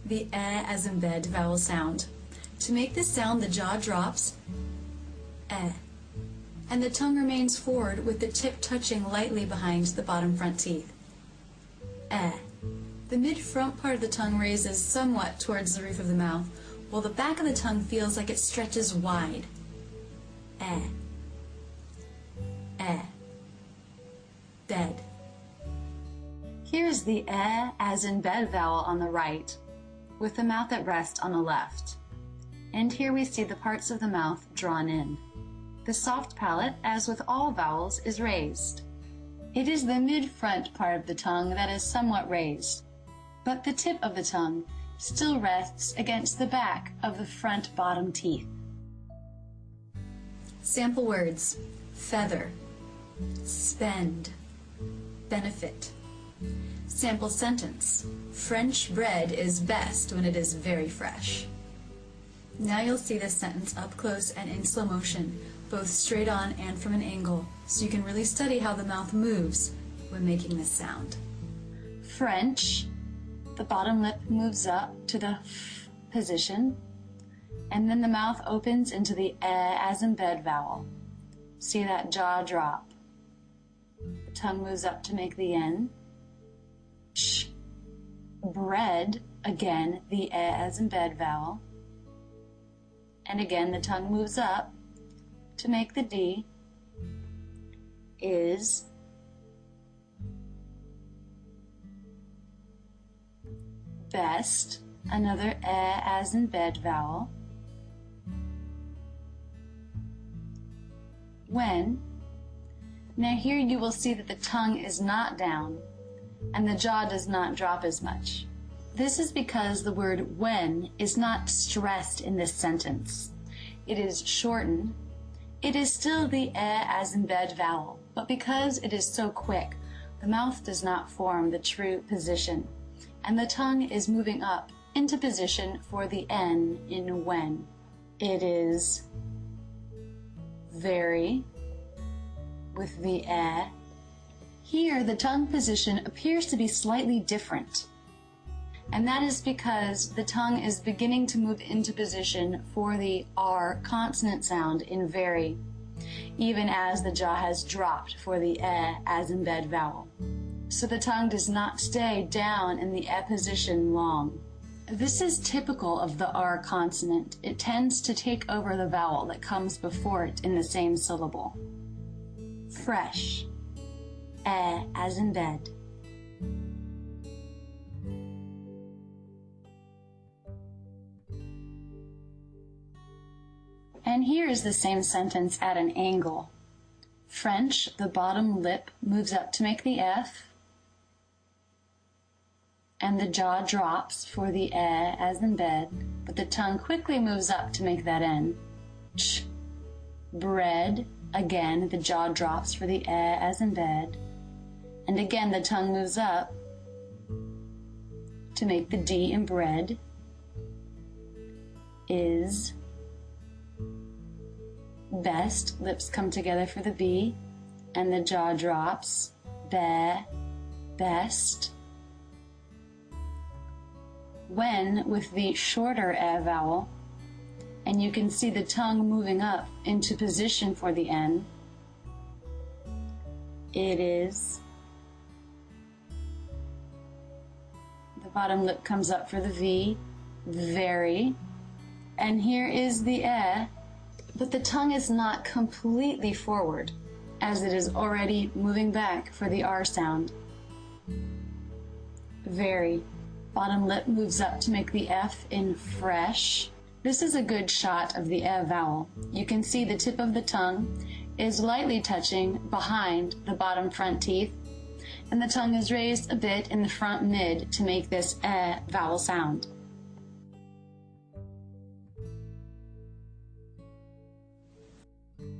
the as in bed vowel sound. To make this sound, the jaw drops, and the tongue remains forward with the tip touching lightly behind the bottom front teeth. The mid-front part of the tongue raises somewhat towards the roof of the mouth, while the back of the tongue feels like it stretches wide. Bed. Here's the as in bed vowel on the right, with the mouth at rest on the left. And here we see the parts of the mouth drawn in. The soft palate, as with all vowels, is raised. It is the mid-front part of the tongue that is somewhat raised, but the tip of the tongue still rests against the back of the front bottom teeth. Sample words: feather, spend, benefit. Sample sentence: French bread is best when it is very fresh. Now you'll see this sentence up close and in slow motion, both straight on and from an angle, so you can really study how the mouth moves when making this sound. French, the bottom lip moves up to the f position, and then the mouth opens into the as in bed vowel. See that jaw drop. The tongue moves up to make the n. Sh. Bread, again, the as in bed vowel. And again, the tongue moves up to make the D. Is. Best, another as in bed vowel. When. Now here you will see that the tongue is not down and the jaw does not drop as much. This is because the word when is not stressed in this sentence. It is shortened. It is still the as in bed vowel, but because it is so quick, the mouth does not form the true position, and the tongue is moving up into position for the n in when. It is very, with the Here the tongue position appears to be slightly different, and that is because the tongue is beginning to move into position for the R consonant sound in very, even as the jaw has dropped for the as in bed vowel. So the tongue does not stay down in the position long. This is typical of the R consonant. It tends to take over the vowel that comes before it in the same syllable. Fresh, as in bed. And here is the same sentence at an angle. French, the bottom lip moves up to make the F, and the jaw drops for the as in bed, but the tongue quickly moves up to make that N. Ch. Bread, again, the jaw drops for the as in bed, and again the tongue moves up to make the D in bread. Is. Best, lips come together for the B, and the jaw drops. Be, best. When, with the shorter vowel, and you can see the tongue moving up into position for the N. It is. The bottom lip comes up for the V, very. And here is the but the tongue is not completely forward, as it is already moving back for the R sound. Very. Bottom lip moves up to make the F in fresh. This is a good shot of the vowel. You can see the tip of the tongue is lightly touching behind the bottom front teeth, and the tongue is raised a bit in the front mid to make this vowel sound.